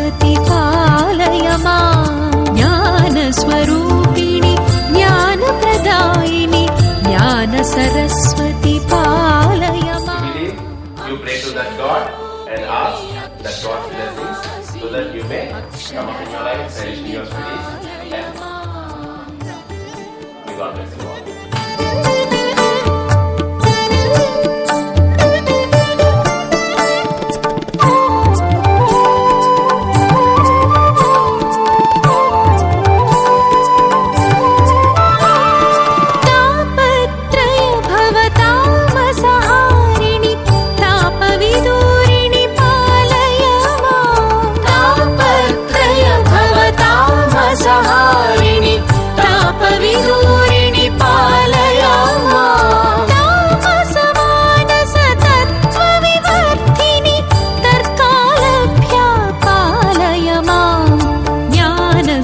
सरस्वती पालय माम् ज्ञानस्वरूपिणि ज्ञानप्रदायिनि ज्ञान सरस्वती पालय माम्. You pray to that God and ask that God's blessings so that you may come up in your life, perish in your studies, and may God bless you all.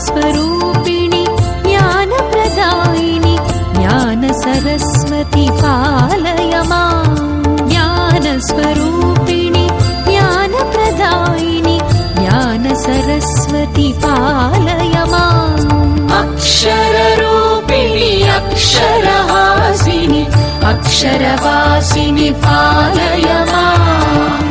स्वरूपिणि ज्ञानप्रदायिनि ज्ञान सरस्वती पालय माम् ज्ञानस्वरूपिणि ज्ञानप्रदायिनि ज्ञान सरस्वती पालय माम्. अक्षररूपिणि अक्षरहासिनि अक्षरवासिनि पालय माम्.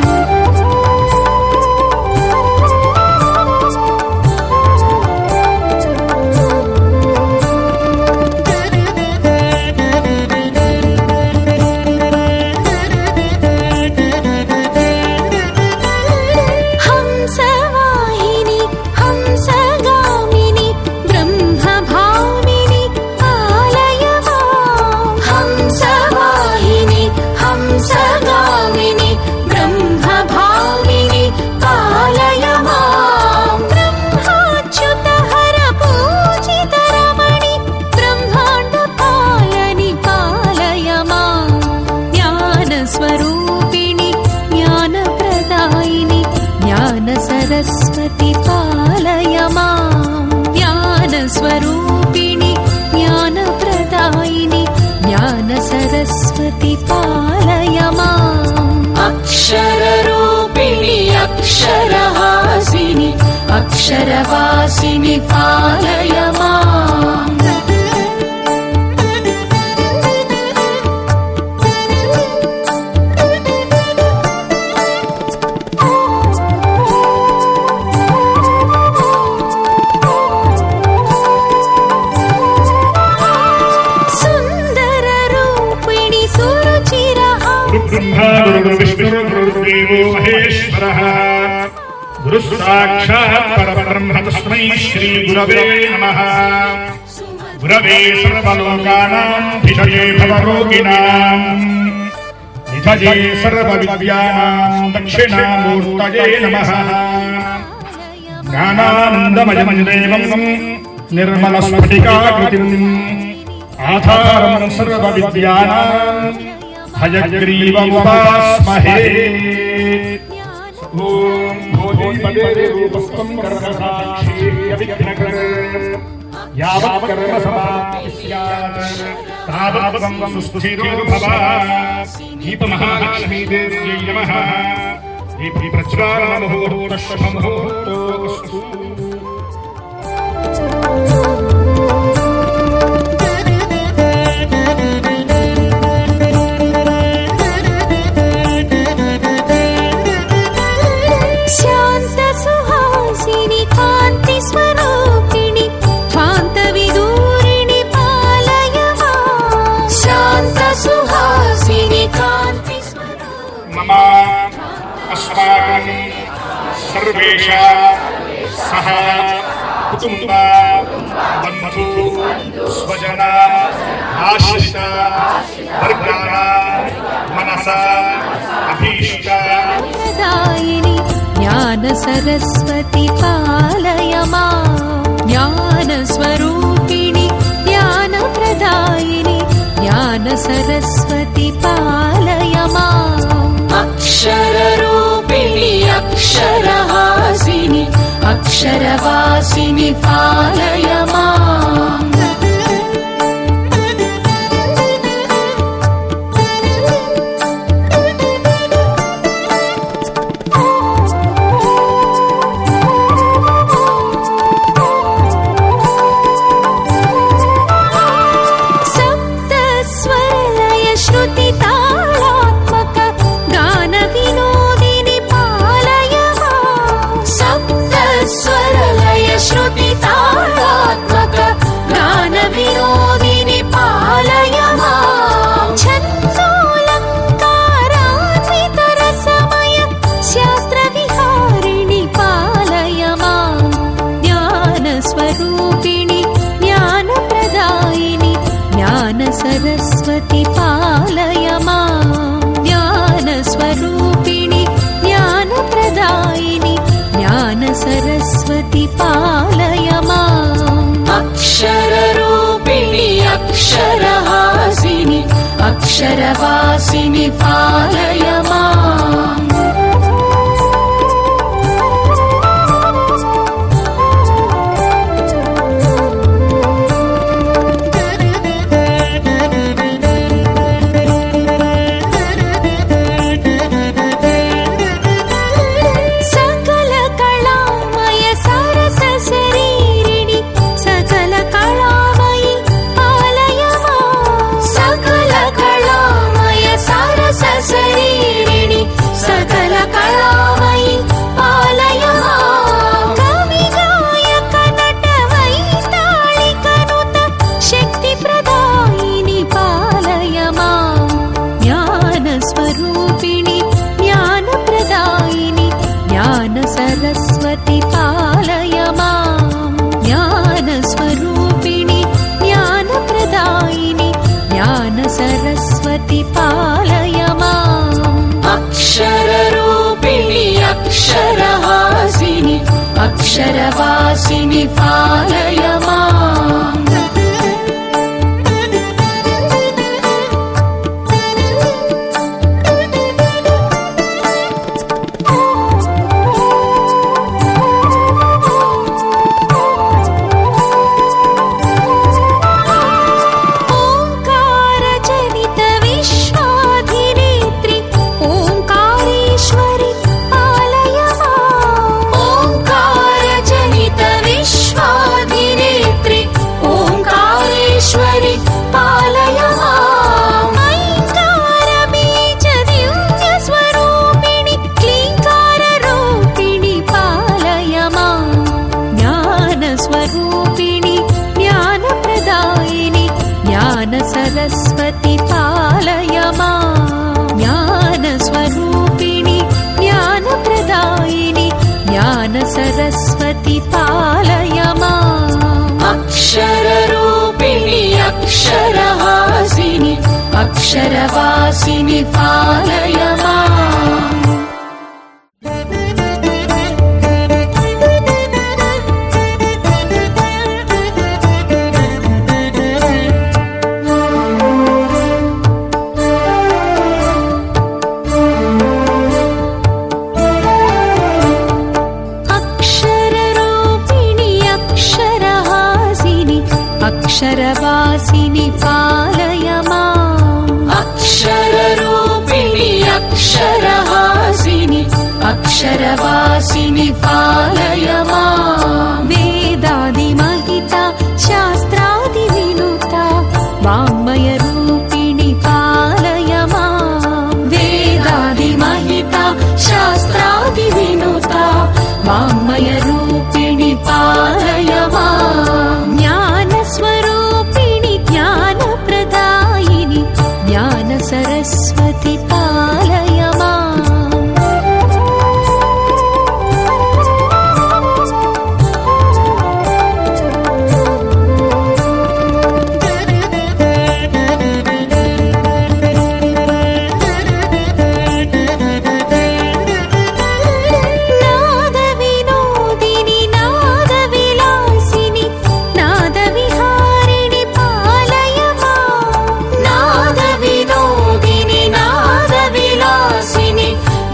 स्वरूपिणि ज्ञानप्रदायिनि ज्ञान सरस्वती पालय माम् ज्ञानस्वरूपिणि ज्ञानप्रदायिनि ज्ञान सरस्वती पालय माम्. अक्षररूपिणि अक्षरहासिनि अक्षरवासिनि पालय माम्. ब्रह्मा गुरुर्विष्णुर्गुरुर्देवो महेश्वरः गुरुः साक्षात् परब्रह्म तस्मै श्री गुरवे नमः. गुरवे सर्वलोकानां धिषये भवरोगिणां निधये सर्वविद्यानां दक्षिणामूर्तये नमः. ज्ञानानन्दमयं देवं निर्मलस्फटिकाकृतिम् आधारं सर्वविद्यानां हयग्रीवमुपास्महे. ॐ भोजोपदेवोपस्तं कर्मसाक्षी अविघ्नकरं यावत् कर्म समाप्तिः स्यात् तावत् सुस्थिरो भव. दीपमहालक्ष्मी देव्यै नमः. दीपप्रज्वालनमुहूर्तशुभमुहूर्तोऽस्तु. स्वरूपिणि ध्वान्तविदूरिणि पालय माम् शान्तसुहासिनि कान्ति मम अस्माकं सर्वेषां सह कुटुम्ब बन्धु स्वजना आश्रित वर्गाणां मनसा अभीष्ट ज्ञान सरस्वती पालय माम् ज्ञानस्वरूपिणि ज्ञानप्रदायिनि ज्ञान सरस्वती पालय माम्. अक्षररूपिणि अक्षरहासिनि अक्षरवासिनि पालय माम्. सरस्वति पालय माम् ज्ञानस्वरूपिणि ज्ञानप्रदायिनि ज्ञान सरस्वति पालय माम् अक्षररूपिणि अक्षरहासिनि अक्षरवासिनि पालय माम् शरीरिणि सकल कलामयि पालय माम् कवि गायक नट वैताళिकनुत शक्ति प्रदायिनि पालय माम् ज्ञानस्वरूपिणि ज्ञानप्रदायिनि ज्ञान सरस्वति पालय माम् ज्ञानस्वरूपिणि ज्ञानप्रदायिनि ज्ञान सरस्वति पालय अक्षररूपिणि अक्षरहासिनि अक्षरवासिनि पालय माम् सरस्वति पालय माम् ज्ञानस्वरूपिणि ज्ञानप्रदायिनि ज्ञान सरस्वति पालय माम् अक्षररूपिणि अक्षरहासिनि अक्षरवासिनि पालय माम् अक्षरवासिनि पालय माम् अक्षररूपिणि अक्षरहासिनि अक्षरवासिनि पालय माम् वेदादिमहिता शास्त्रादिविनुता वाङ्मयरूपिणि पालय माम् वेदादिमहिता शास्त्रादिविनुता वाङ्मयरूपिणि पालय माम् ज्ञानस्वरूपिणि ज्ञानप्रदायिनि ज्ञान सरस्वति पालय माम्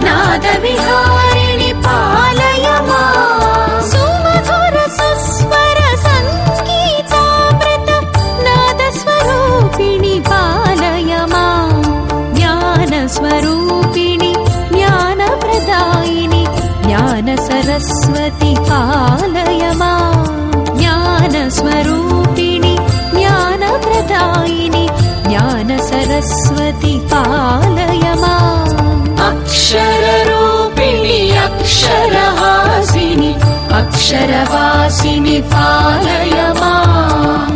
नादविहारिणि पालय माम् सुमधुर सुस्वर संगीतामृत नादस्वरूपिणि पालय माम् ज्ञानस्वरूपिणि ज्ञानप्रदायिनि ज्ञान सरस्वति पालय माम् ज्ञानस्वरूपिणि ज्ञानप्रदायिनि ज्ञान सरस्वति पालय माम् अक्षररूपिणि अक्षरहासिनि अक्षरवासिनि पालय माम्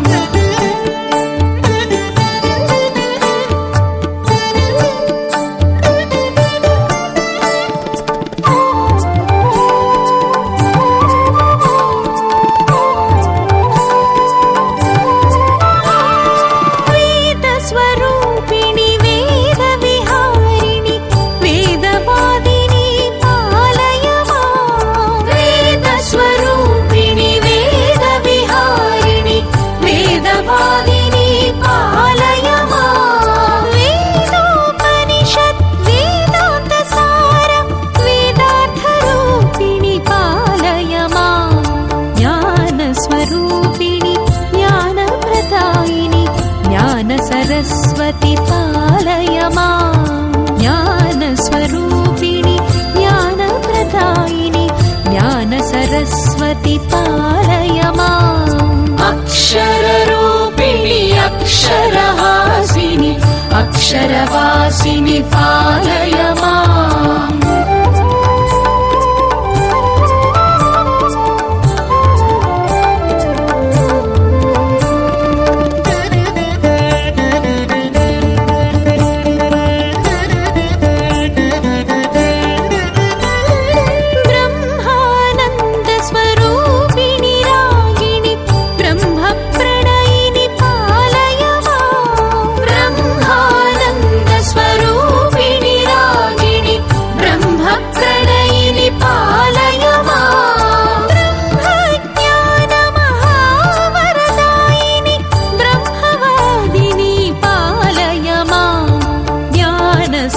सरस्वति पालय माम् ज्ञानस्वरूपिणि ज्ञानप्रदायिनि ज्ञान सरस्वति पालय माम् अक्षररूपिणि अक्षरहासिनि अक्षरवासिनि पालय माम्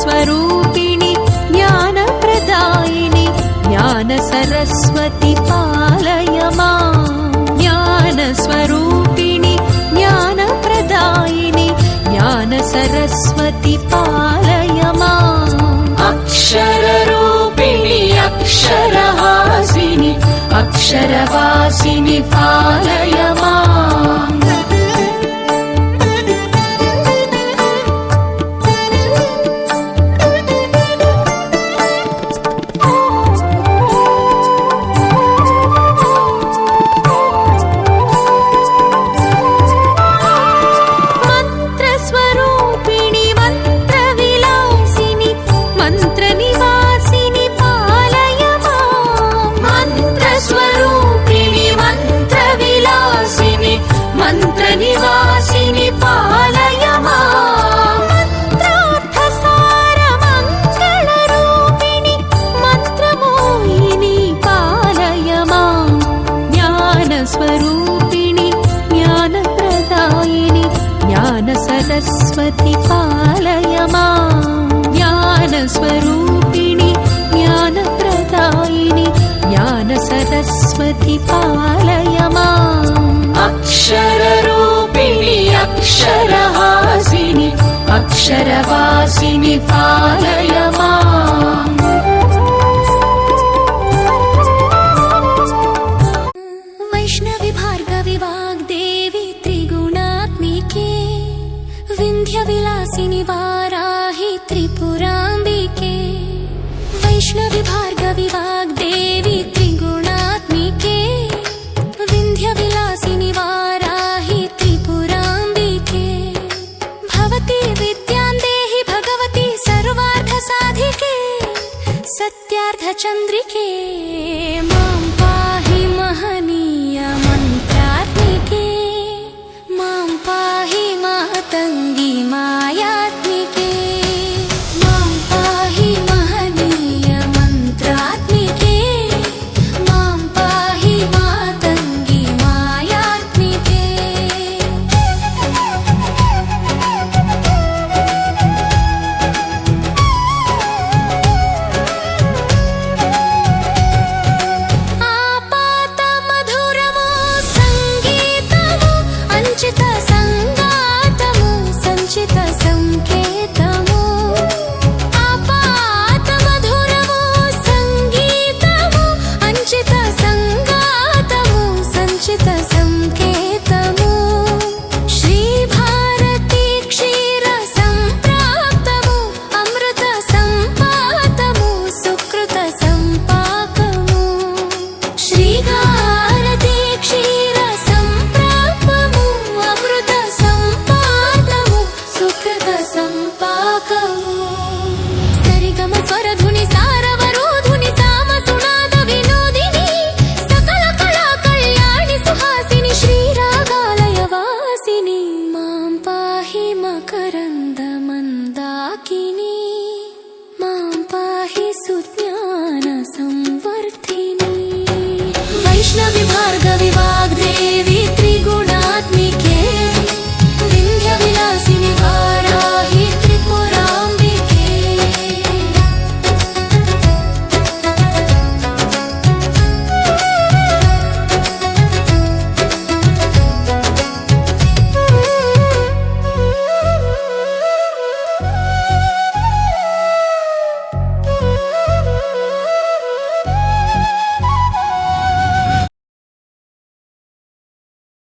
स्वरूपिणि ज्ञानप्रदायिनि ज्ञान सरस्वति पालय माम् ज्ञानस्वरूपिणि ज्ञानप्रदायिनि ज्ञान सरस्वति पालय माम् अक्षररूपिणि अक्षरहासिनि अक्षरवासिनि पालय माम् निवासिनि पालय माम् मन्त्रार्थसारमङ्गलरूपिणि मन्त्रमोहिनि पालय माम् ज्ञानस्वरूपिणि ज्ञानप्रदायिनि ज्ञान सरस्वति पालय माम् ज्ञानस्वरूपिणि ज्ञानप्रदायिनि ज्ञान सरस्वति पालय माम् अक्षररूपिणि अक्षरहासिनि अक्षरवासिनि पालय माम् वैष्णवि भार्गवि वाग्देवी त्रिगुणात्मिके विन्ध्यविलासिनि वाराहि त्रिपुराम्बिके वैष्णवि भार्गवि वाग्देवी त्रिगुणात्मिके विन्ध्यविलासिनि वाराहि त्रिपुराम्बिके भवती विद्यां देहि भगवती सर्वार्थसाधिके सत्यार्थचन्द्रिके